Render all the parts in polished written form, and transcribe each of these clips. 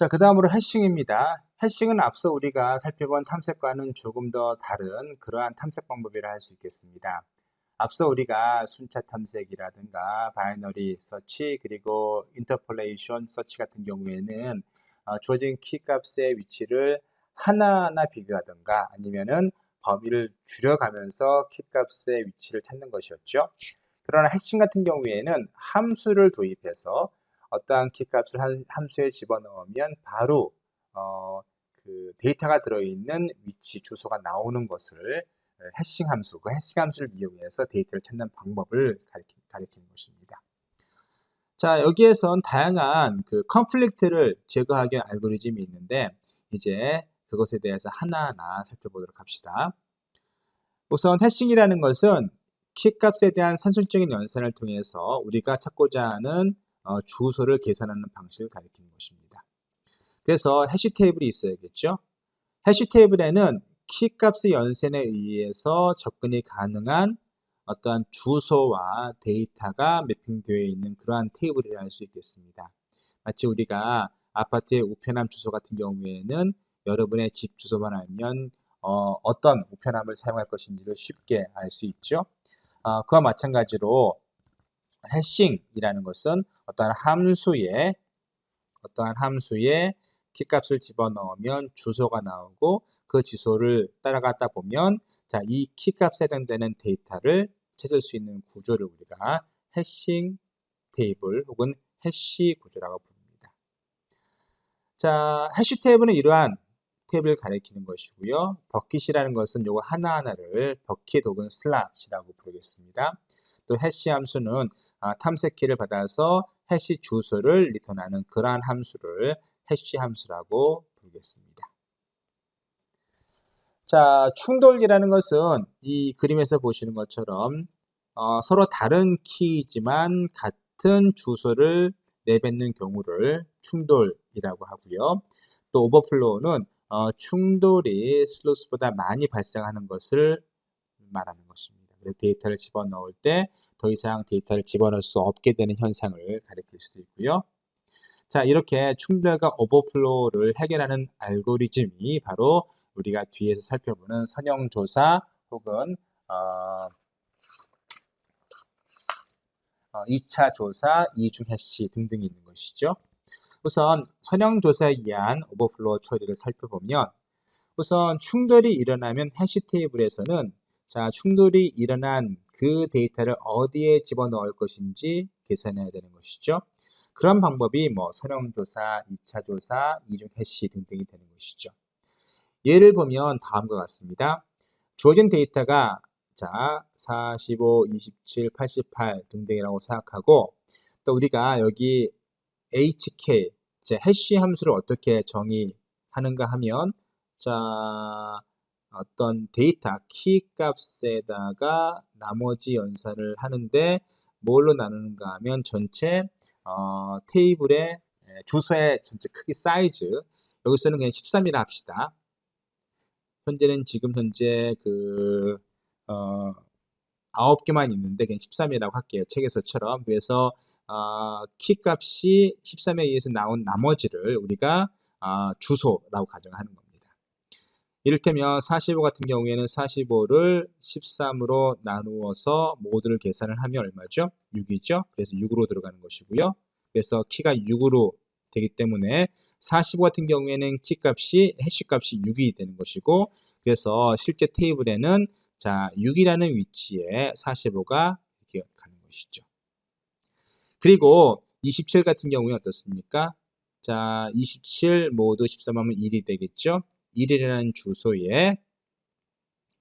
자, 그 다음으로 해싱입니다. 해싱은 앞서 우리가 살펴본 탐색과는 조금 더 다른 그러한 탐색 방법이라 할 수 있겠습니다. 앞서 우리가 순차 탐색이라든가 바이너리 서치 그리고 인터폴레이션 서치 같은 경우에는 주어진 키값의 위치를 하나하나 비교하든가 아니면은 범위를 줄여가면서 키값의 위치를 찾는 것이었죠. 그러나 해싱 같은 경우에는 함수를 도입해서 어떠한 키값을 한 함수에 집어넣으면 바로 그 데이터가 들어있는 위치 주소가 나오는 것을 해싱 함수, 그 해싱 함수를 이용해서 데이터를 찾는 방법을 가리키는 것입니다. 자, 여기에선 다양한 그 컨플릭트를 제거하기 위한 알고리즘이 있는데 이제 그것에 대해서 하나하나 살펴보도록 합시다. 우선 해싱이라는 것은 키값에 대한 산술적인 연산을 통해서 우리가 찾고자 하는 주소를 계산하는 방식을 가리키는 것입니다. 그래서 해시 테이블이 있어야겠죠. 해시 테이블에는 키값의 연산에 의해서 접근이 가능한 어떠한 주소와 데이터가 매핑되어 있는 그러한 테이블이라 할 수 있겠습니다. 마치 우리가 아파트의 우편함 주소 같은 경우에는 여러분의 집 주소만 알면 어떤 우편함을 사용할 것인지를 쉽게 알 수 있죠. 그와 마찬가지로 해싱이라는 것은 어떠한 함수에 키값을 집어넣으면 주소가 나오고 그 주소를 따라가다 보면 자, 이 키값에 해당되는 데이터를 찾을 수 있는 구조를 우리가 해싱 테이블 혹은 해시 구조라고 부릅니다. 자, 해시 테이블은 이러한 테이블을 가리키는 것이고요. 버킷이라는 것은 요거 하나하나를 버킷 혹은 슬롯이라고 부르겠습니다. 또 해시 함수는 탐색키를 받아서 해시 주소를 리턴하는 그러한 함수를 해시 함수라고 부르겠습니다. 자, 충돌이라는 것은 이 그림에서 보시는 것처럼 서로 다른 키이지만 같은 주소를 내뱉는 경우를 충돌이라고 하고요. 또 오버플로우는 충돌이 슬로스보다 많이 발생하는 것을 말하는 것입니다. 그래서 데이터를 집어넣을 때 더 이상 데이터를 집어넣을 수 없게 되는 현상을 가리킬 수도 있고요. 자, 이렇게 충돌과 오버플로우를 해결하는 알고리즘이 바로 우리가 뒤에서 살펴보는 선형조사 혹은 2차 조사, 이중 해시 등등이 있는 것이죠. 우선 선형조사에 의한 오버플로우 처리를 살펴보면 우선 충돌이 일어나면 해시 테이블에서는 자, 충돌이 일어난 그 데이터를 어디에 집어넣을 것인지 계산해야 되는 것이죠. 그런 방법이 선형조사, 2차 조사, 이중 해시 등등이 되는 것이죠. 예를 보면 다음과 같습니다. 주어진 데이터가 자 45, 27, 88 등등이라고 생각하고 또 우리가 여기 HK, 해시 함수를 어떻게 정의하는가 하면 자 어떤 데이터 키 값에다가 나머지 연산을 하는데 뭘로 나누는가 하면 전체 테이블의 주소의 전체 크기 사이즈 여기서는 그냥 13이라 합시다. 지금 현재 9개만 있는데 그냥 13이라고 할게요. 책에서처럼. 그래서 키 값이 13에 의해서 나온 나머지를 우리가 주소라고 가정하는 겁니다. 이를테면 45 같은 경우에는 45를 13으로 나누어서 모두를 계산을 하면 얼마죠? 6이죠. 그래서 6으로 들어가는 것이고요. 그래서 키가 6으로 되기 때문에 45 같은 경우에는 키 값이 해시 값이 6이 되는 것이고 그래서 실제 테이블에는 자 6이라는 위치에 45가 이렇게 가는 것이죠. 그리고 27 같은 경우에 어떻습니까? 자 27 모두 13하면 1이 되겠죠. 1이라는 주소에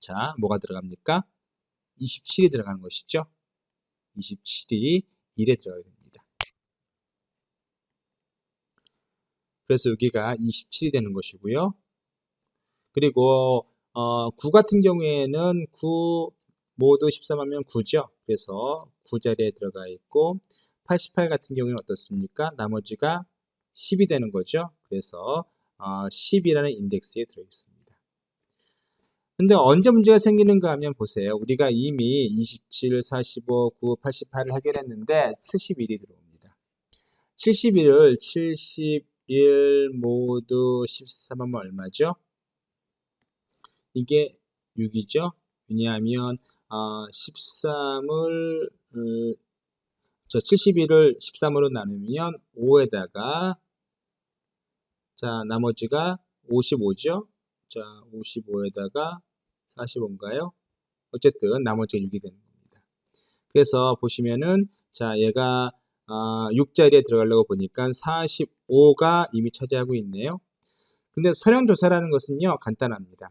자 뭐가 들어갑니까? 27이 들어가는 것이죠. 27이 1에 들어가게 됩니다. 그래서 여기가 27이 되는 것이고요. 그리고 9 같은 경우에는 9 모두 13하면 9죠. 그래서 9 자리에 들어가 있고 88 같은 경우는 어떻습니까? 나머지가 10이 되는 거죠. 그래서 10이라는 인덱스에 들어있습니다. 근데 언제 문제가 생기는가 하면 보세요. 우리가 이미 27, 45, 9, 88을 해결했는데 71이 들어옵니다. 71을 71 1 모두 13하면 얼마죠? 이게 6이죠. 왜냐하면 13을 71을 13으로 나누면 5에다가 자 나머지가 55죠. 자 55에다가 45인가요? 어쨌든 나머지가 6이 되는 겁니다. 그래서 보시면은 자 얘가 6자리에 들어가려고 보니까 45가 이미 차지하고 있네요. 근데 설형조사라는 것은요 간단합니다.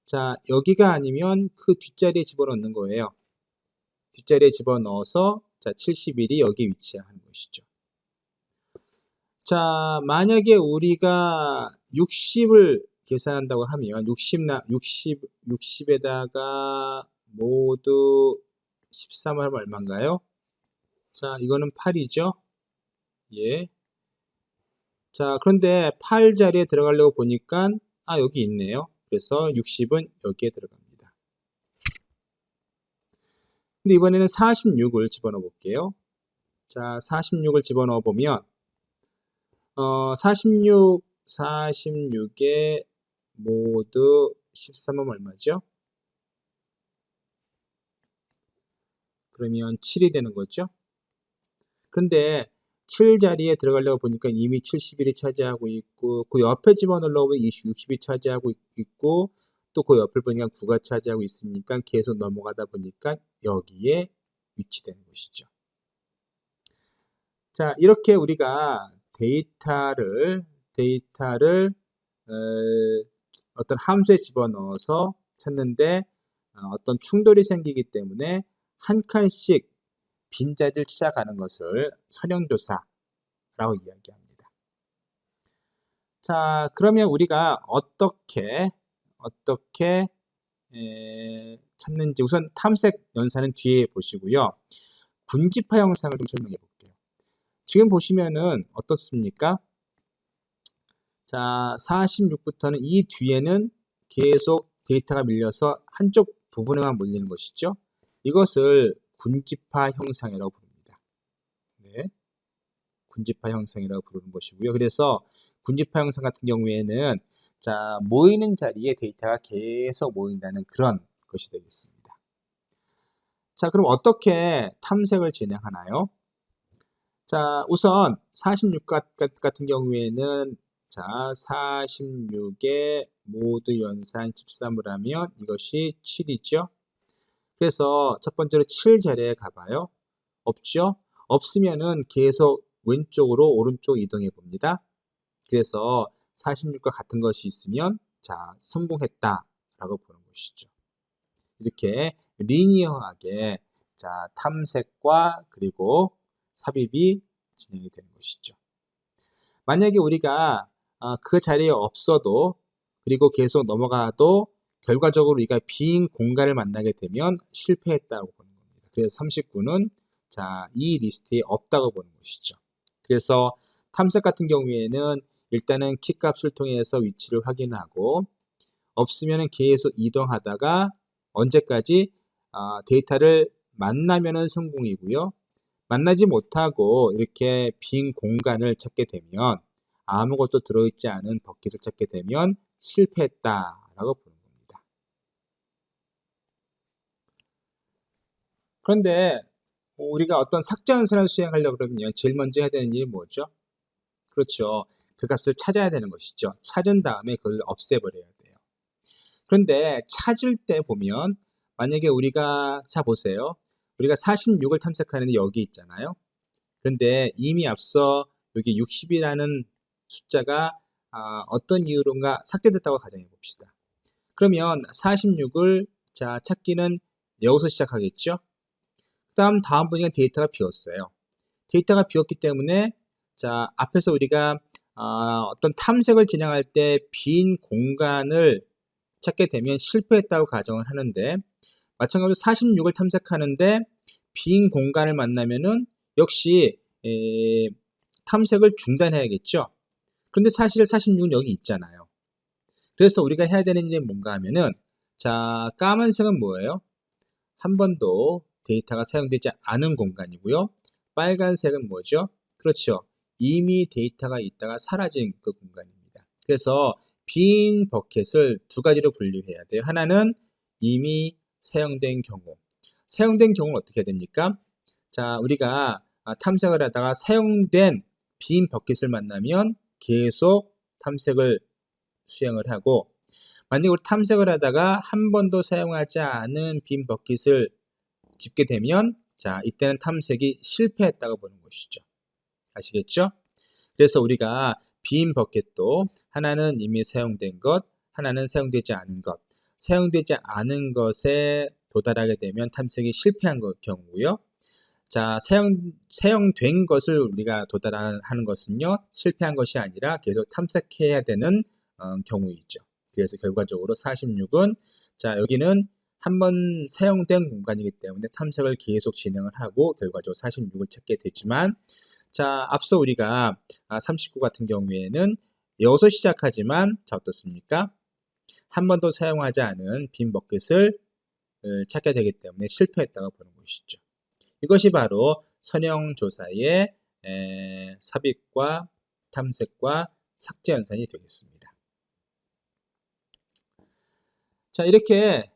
자 여기가 아니면 그 뒷자리에 집어넣는 거예요. 뒷자리에 집어넣어서 자 71이 여기 위치하는 것이죠. 자 만약에 우리가 60을 계산한다고 하면 60에다가 모두 13을 하면 얼마인가요? 자 이거는 8이죠. 예. 자 그런데 8 자리에 들어가려고 보니까 여기 있네요. 그래서 60은 여기에 들어갑니다. 근데 이번에는 46을 집어넣어 볼게요. 자 46을 집어넣어 보면 46에 모두 13하면 얼마죠? 그러면 7이 되는 거죠. 근데 7 자리에 들어가려고 보니까 이미 71이 차지하고 있고 그 옆에 집어넣으려고 보면 60이 차지하고 있고 또 그 옆을 보니까 9가 차지하고 있으니까 계속 넘어가다 보니까 여기에 위치되는 것이죠. 자 이렇게 우리가 데이터를 어떤 함수에 집어넣어서 찾는데 어떤 충돌이 생기기 때문에 한 칸씩 빈자리를 찾아가는 것을 선형조사라고 이야기합니다. 자, 그러면 우리가 어떻게 찾는지 우선 탐색 연산은 뒤에 보시고요. 군집화 형상을 좀 설명해 볼게요. 지금 보시면은 어떻습니까? 자, 46부터는 이 뒤에는 계속 데이터가 밀려서 한쪽 부분에만 몰리는 것이죠. 이것을 군집화 형상이라고 부릅니다. 네. 군집화 형상이라고 부르는 것이고요. 그래서 군집화 형상 같은 경우에는 자, 모이는 자리에 데이터가 계속 모인다는 그런 것이 되겠습니다. 자, 그럼 어떻게 탐색을 진행하나요? 자, 우선 46 같은 경우에는 자, 46에 모두 연산 13을 하면 이것이 7이죠. 그래서 첫 번째로 7 자리에 가봐요. 없죠? 없으면은 계속 왼쪽으로 오른쪽 이동해 봅니다. 그래서 46과 같은 것이 있으면 자, 성공했다라고 보는 것이죠. 이렇게 리니어하게 자, 탐색과 그리고 삽입이 진행이 되는 것이죠. 만약에 우리가 그 자리에 없어도 그리고 계속 넘어가도 결과적으로 우리가 빈 공간을 만나게 되면 실패했다고 보는 겁니다. 그래서 39는 자, 이 리스트에 없다고 보는 것이죠. 그래서 탐색 같은 경우에는 일단은 키값을 통해서 위치를 확인하고 없으면 계속 이동하다가 언제까지 데이터를 만나면은 성공이고요. 만나지 못하고 이렇게 빈 공간을 찾게 되면 아무것도 들어있지 않은 버킷을 찾게 되면 실패했다라고 보는 겁니다. 그런데 우리가 어떤 삭제 연산을 수행하려고 그러면 제일 먼저 해야 되는 일이 뭐죠? 그렇죠. 그 값을 찾아야 되는 것이죠. 찾은 다음에 그걸 없애버려야 돼요. 그런데 찾을 때 보면 만약에 우리가 자 보세요. 우리가 46을 탐색하는데 여기 있잖아요. 그런데 이미 앞서 여기 60이라는 숫자가 어떤 이유로인가 삭제됐다고 가정해 봅시다. 그러면 46을 자 찾기는 여기서 시작하겠죠. 다음 보니까 데이터가 비었어요. 데이터가 비었기 때문에 자 앞에서 우리가 어떤 탐색을 진행할 때 빈 공간을 찾게 되면 실패했다고 가정을 하는데 마찬가지로 46을 탐색하는데 빈 공간을 만나면은 역시 탐색을 중단해야겠죠. 그런데 사실 46은 여기 있잖아요. 그래서 우리가 해야 되는 일이 뭔가 하면은 자 까만색은 뭐예요? 한 번도 데이터가 사용되지 않은 공간이고요. 빨간색은 뭐죠? 그렇죠. 이미 데이터가 있다가 사라진 그 공간입니다. 그래서 빈 버켓을 두 가지로 분류해야 돼요. 하나는 이미 사용된 경우. 사용된 경우는 어떻게 됩니까? 자, 우리가 탐색을 하다가 사용된 빈 버켓을 만나면 계속 탐색을 수행을 하고, 만약에 우리 탐색을 하다가 한 번도 사용하지 않은 빈 버킷을 집게 되면, 자, 이때는 탐색이 실패했다고 보는 것이죠. 아시겠죠? 그래서 우리가 빈 버킷도 하나는 이미 사용된 것, 하나는 사용되지 않은 것. 사용되지 않은 것에 도달하게 되면 탐색이 실패한 경우고요. 자, 사용된 것을 우리가 도달하는 것은요, 실패한 것이 아니라 계속 탐색해야 되는 경우이죠. 그래서 결과적으로 46은, 자, 여기는 한번 사용된 공간이기 때문에 탐색을 계속 진행을 하고 결과적으로 46을 찾게 되지만, 자, 앞서 우리가 39 같은 경우에는 여기서 시작하지만, 자, 어떻습니까? 한 번도 사용하지 않은 빈 버킷을 찾게 되기 때문에 실패했다고 보는 것이죠. 이것이 바로 선형조사의 삽입과 탐색과 삭제 연산이 되겠습니다. 자, 이렇게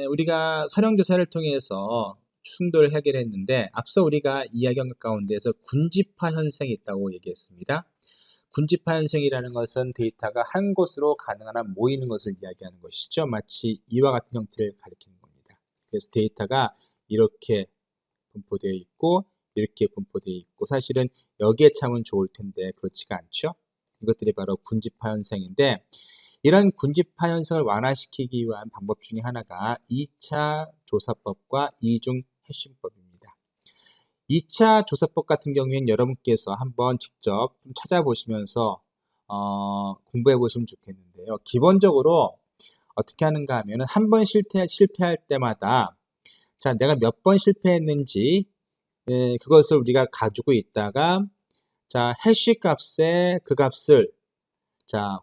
우리가 선형조사를 통해서 충돌을 해결했는데, 앞서 우리가 이야기한 것 가운데에서 군집화 현상이 있다고 얘기했습니다. 군집화 현상이라는 것은 데이터가 한 곳으로 가능한 한 모이는 것을 이야기하는 것이죠. 마치 이와 같은 형태를 가리키는 겁니다. 그래서 데이터가 이렇게 분포되어 있고 이렇게 분포되어 있고, 사실은 여기에 참으면 좋을 텐데 그렇지가 않죠. 이것들이 바로 군집화 현상인데, 이런 군집화 현상을 완화시키기 위한 방법 중에 하나가 2차 조사법과 이중 해싱법입니다. 2차 조사법 같은 경우에는 여러분께서 한번 직접 좀 찾아보시면서 공부해 보시면 좋겠는데요. 기본적으로 어떻게 하는가 하면 한 번 실패할 때마다, 자, 내가 몇 번 실패했는지 그것을 우리가 가지고 있다가, 자, 해시 값에 그 값을, 자,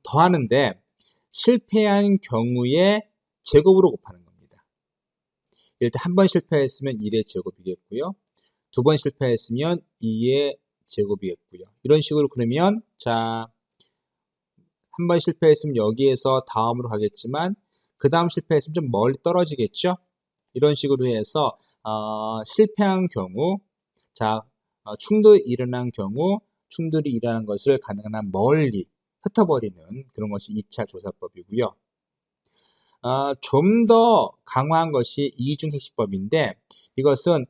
더하는데 실패한 경우에 제곱으로 곱하는 겁니다. 일단 한 번 실패했으면 1의 제곱이겠고요. 두 번 실패했으면 2의 제곱이겠고요. 이런 식으로 그러면, 자, 한 번 실패했으면 여기에서 다음으로 가겠지만 그 다음 실패했으면 좀 멀리 떨어지겠죠. 이런 식으로 해서 실패한 경우, 자, 충돌이 일어난 경우 충돌이 일어난 것을 가능한 한 멀리 흩어버리는 그런 것이 2차 조사법이고요. 좀 더 강화한 것이 이중 해시법인데, 이것은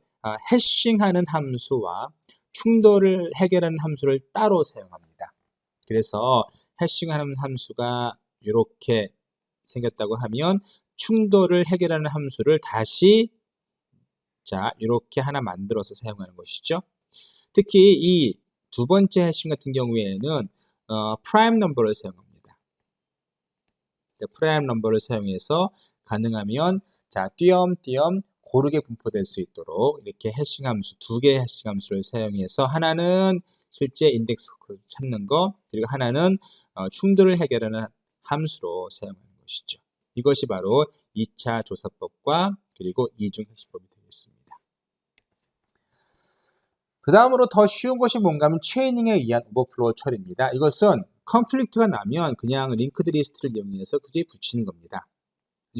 해싱하는 함수와 충돌을 해결하는 함수를 따로 사용합니다. 그래서 해싱하는 함수가 이렇게 생겼다고 하면 충돌을 해결하는 함수를 다시, 자, 이렇게 하나 만들어서 사용하는 것이죠. 특히 이 두 번째 해싱 같은 경우에는 프라임 넘버를 사용합니다. 프라임 넘버를 사용해서 가능하면, 자, 띄엄띄엄 고르게 분포될 수 있도록 이렇게 해싱 함수, 두 개의 해싱 함수를 사용해서 하나는 실제 인덱스를 찾는 거, 그리고 하나는 충돌을 해결하는 함수로 사용하는 것이죠. 이것이 바로 2차 조사법과 그리고 이중 해시법이 되겠습니다. 그 다음으로 더 쉬운 것이 뭔가 하면 체이닝에 의한 오버플로우 처리입니다. 이것은 컨플릭트가 나면 그냥 링크드 리스트를 이용해서 그저에 붙이는 겁니다.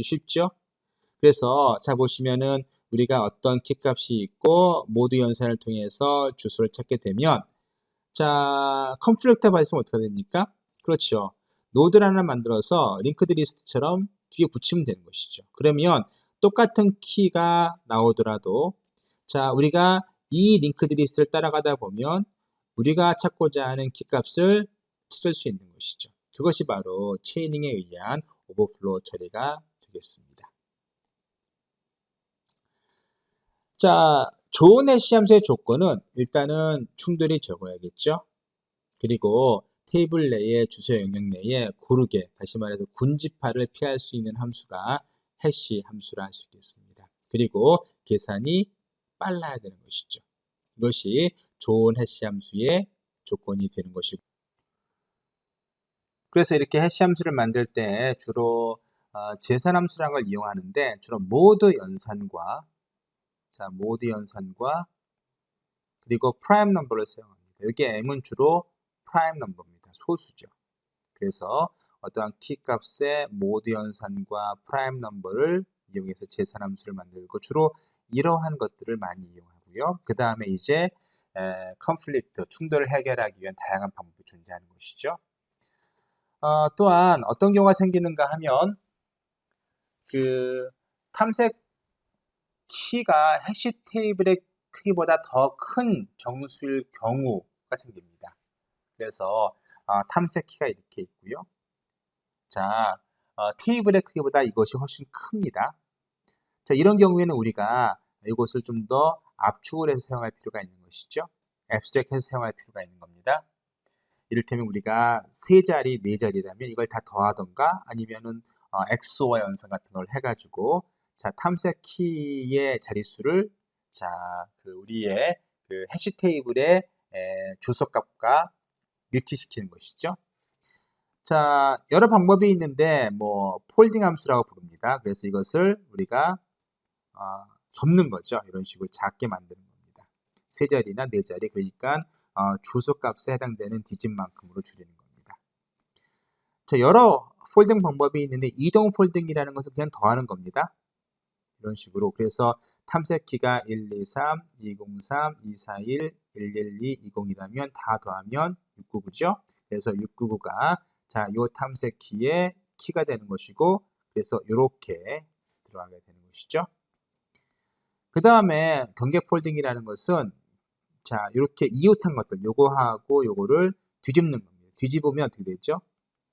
쉽죠? 그래서 자, 보시면은 우리가 어떤 키값이 있고 모드 연산을 통해서 주소를 찾게 되면, 자, 컨플릭트 발생 어떻게 됩니까? 그렇죠. 노드를 하나 만들어서 링크드 리스트처럼 뒤에 붙이면 되는 것이죠. 그러면 똑같은 키가 나오더라도, 자, 우리가 이 링크드 리스트를 따라가다 보면 우리가 찾고자 하는 키값을 찾을 수 있는 것이죠. 그것이 바로 체이닝에 의한 오버플로우 처리가 되겠습니다. 자, 좋은 해시 함수의 조건은 일단은 충돌이 적어야겠죠. 그리고 테이블 내에 주소 영역 내에 고르게, 다시 말해서 군집화를 피할 수 있는 함수가 해시 함수라 할 수 있겠습니다. 그리고 계산이 빨라야 되는 것이죠. 이것이 좋은 해시 함수의 조건이 되는 것이고, 그래서 이렇게 해시 함수를 만들 때 주로 재산 함수라는 걸 이용하는데, 주로 모드 연산과, 자, 모드 연산과 그리고 프라임 넘버를 사용합니다. 겁니다. 여기 m은 주로 프라임 넘버입니다. 소수죠. 그래서 어떠한 키값의 모드 연산과 프라임 넘버를 이용해서 계산함수를 만들고 주로 이러한 것들을 많이 이용하고요. 그 다음에 이제 컨플릭트, 충돌을 해결하기 위한 다양한 방법이 존재하는 것이죠. 또한 어떤 경우가 생기는가 하면 그 탐색 키가 해시 테이블의 크기보다 더 큰 정수일 경우가 생깁니다. 그래서 탐색 키가 이렇게 있고요. 자, 테이블의 크기보다 이것이 훨씬 큽니다. 자, 이런 경우에는 우리가 이것을 좀 더 압축을 해서 사용할 필요가 있는 것이죠. 앱스트랙해서 사용할 필요가 있는 겁니다. 이를테면 우리가 세 자리, 네 자리라면 이걸 다 더하던가 아니면은 XOR 연산 같은 걸 해가지고 자, 탐색 키의 자릿수를 자, 우리의 그 해시 테이블의 주소값과 일치시키는 것이죠. 자, 여러 방법이 있는데 뭐 폴딩 함수라고 부릅니다. 그래서 이것을 우리가 접는 거죠. 이런 식으로 작게 만드는 겁니다. 세 자리나 네 자리, 그러니까 주소값에 해당되는 디짓만큼으로 줄이는 겁니다. 자, 여러 폴딩 방법이 있는데 이동 폴딩이라는 것은 그냥 더하는 겁니다. 이런 식으로. 그래서 탐색키가 123, 203, 241, 112, 20이라면 다 더하면 699죠. 그래서 699가 자, 요 탐색키의 키가 되는 것이고, 그래서 이렇게 들어가게 되는 것이죠. 그 다음에 경계 폴딩이라는 것은 자, 이렇게 이웃한 것들, 요거하고 요거를 뒤집는 겁니다. 뒤집으면 어떻게 되죠?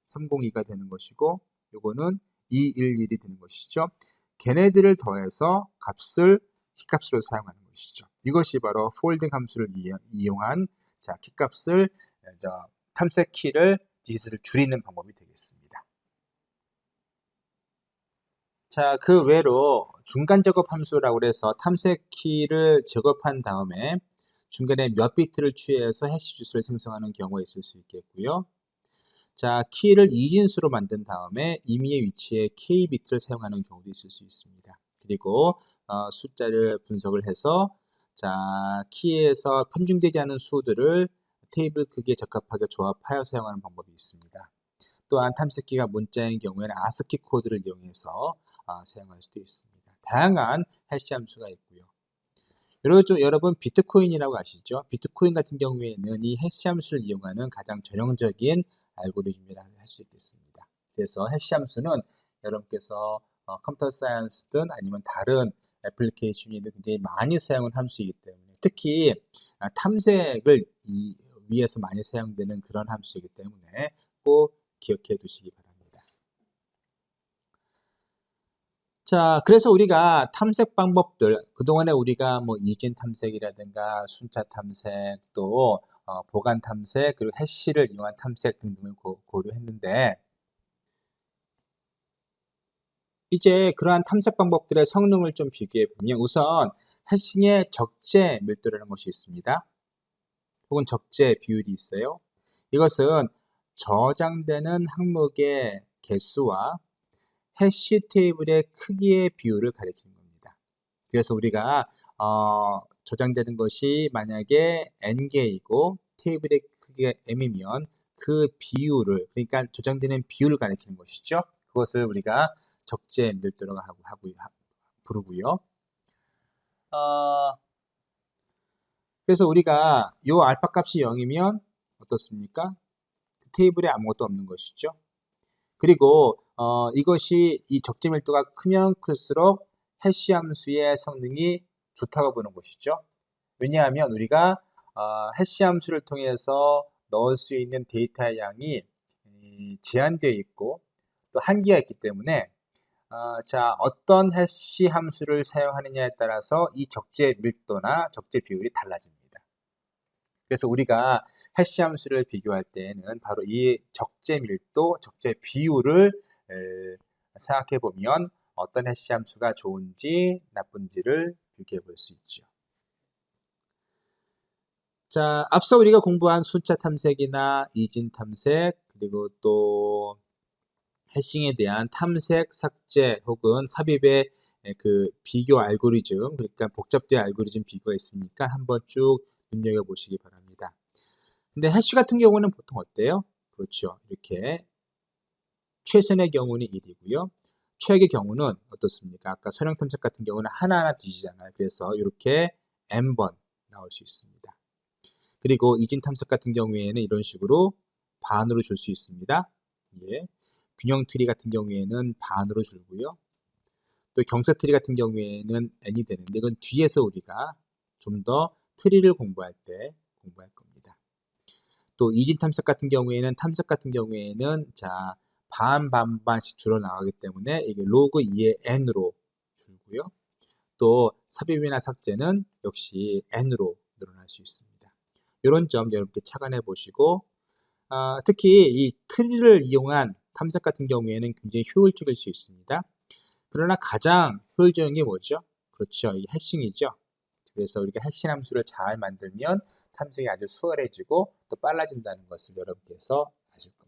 302가 되는 것이고, 요거는 211이 되는 것이죠. 걔네들을 더해서 값을 키값으로 사용하는 것이죠. 이것이 바로 폴딩 함수를 이용한 자, 키값을 탐색 키를 디짓을 줄이는 방법이 되겠습니다. 자, 그 외로 중간 작업 함수라고 해서 탐색 키를 작업한 다음에 중간에 몇 비트를 취해서 해시 주소를 생성하는 경우가 있을 수 있겠고요. 자, 키를 이진수로 만든 다음에 임의의 위치에 k 비트를 사용하는 경우도 있을 수 있습니다. 그리고 숫자를 분석을 해서 자, 키에서 편중되지 않은 수들을 테이블 크기에 적합하게 조합하여 사용하는 방법이 있습니다. 또한 탐색키가 문자인 경우에는 아스키 코드를 이용해서 사용할 수도 있습니다. 다양한 해시 함수가 있고요. 여러분 비트코인이라고 아시죠? 비트코인 같은 경우에는 이 해시 함수를 이용하는 가장 전형적인 알고리즘이라고 할 수 있겠습니다. 그래서 해시 함수는 여러분께서 컴퓨터 사이언스든 아니면 다른 애플리케이션이든 굉장히 많이 사용을 함수이기 때문에 특히 탐색을 위해서 많이 사용되는 그런 함수이기 때문에 꼭 기억해 두시기 바랍니다. 자, 그래서 우리가 탐색 방법들, 그동안에 우리가 뭐 이진 탐색이라든가 순차 탐색, 또 보관 탐색, 그리고 해시를 이용한 탐색 등등을 고려했는데 이제 그러한 탐색 방법들의 성능을 좀 비교해 보면 우선 해싱의 적재 밀도라는 것이 있습니다. 혹은 적재 비율이 있어요. 이것은 저장되는 항목의 개수와 해시 테이블의 크기의 비율을 가리키는 겁니다. 그래서 우리가 저장되는 것이 만약에 n개이고 테이블의 크기가 m이면 그 비율을, 그러니까 저장되는 비율을 가리키는 것이죠. 그것을 우리가 적재 밀도라고 부르고요. 그래서 우리가 요 알파 값이 0이면 어떻습니까? 테이블에 아무것도 없는 것이죠. 그리고 이것이 이 적재 밀도가 크면 클수록 해시 함수의 성능이 좋다고 보는 것이죠. 왜냐하면 우리가 해시 함수를 통해서 넣을 수 있는 데이터의 양이 제한되어 있고 또 한계가 있기 때문에 자, 어떤 해시 함수를 사용하느냐에 따라서 이 적재 밀도나 적재 비율이 달라집니다. 그래서 우리가 해시 함수를 비교할 때에는 바로 이 적재 밀도, 적재 비율을 생각해 보면 어떤 해시 함수가 좋은지 나쁜지를 비교해 볼 수 있죠. 자, 앞서 우리가 공부한 숫자 탐색이나 이진 탐색, 그리고 또 해싱에 대한 탐색, 삭제 혹은 삽입의 그 비교 알고리즘, 그러니까 복잡된 알고리즘 비교가 있으니까 한번 쭉 눈여겨보시기 바랍니다. 근데 해시 같은 경우는 보통 어때요? 그렇죠. 이렇게 최선의 경우는 1이고요. 최악의 경우는 어떻습니까? 아까 선형 탐색 같은 경우는 하나하나 뒤지잖아요. 그래서 이렇게 n번 나올 수 있습니다. 그리고 이진 탐색 같은 경우에는 이런 식으로 반으로 줄 수 있습니다. 예. 균형 트리 같은 경우에는 반으로 줄고요. 또 경사 트리 같은 경우에는 n이 되는데 이건 뒤에서 우리가 좀 더 트리를 공부할 때 공부할 겁니다. 또 이진 탐색 같은 경우에는 자 반씩 줄어 나가기 때문에 이게 로그 2의 n으로 줄고요. 또 삽입이나 삭제는 역시 n으로 늘어날 수 있습니다. 이런 점 여러분께 착안해 보시고 특히 이 트리를 이용한 탐색 같은 경우에는 굉장히 효율적일 수 있습니다. 그러나 가장 효율적인 게 뭐죠? 그렇죠. 이게 해싱이죠. 그래서 우리가 핵심 함수를 잘 만들면 탐색이 아주 수월해지고 또 빨라진다는 것을 여러분께서 아실 겁니다.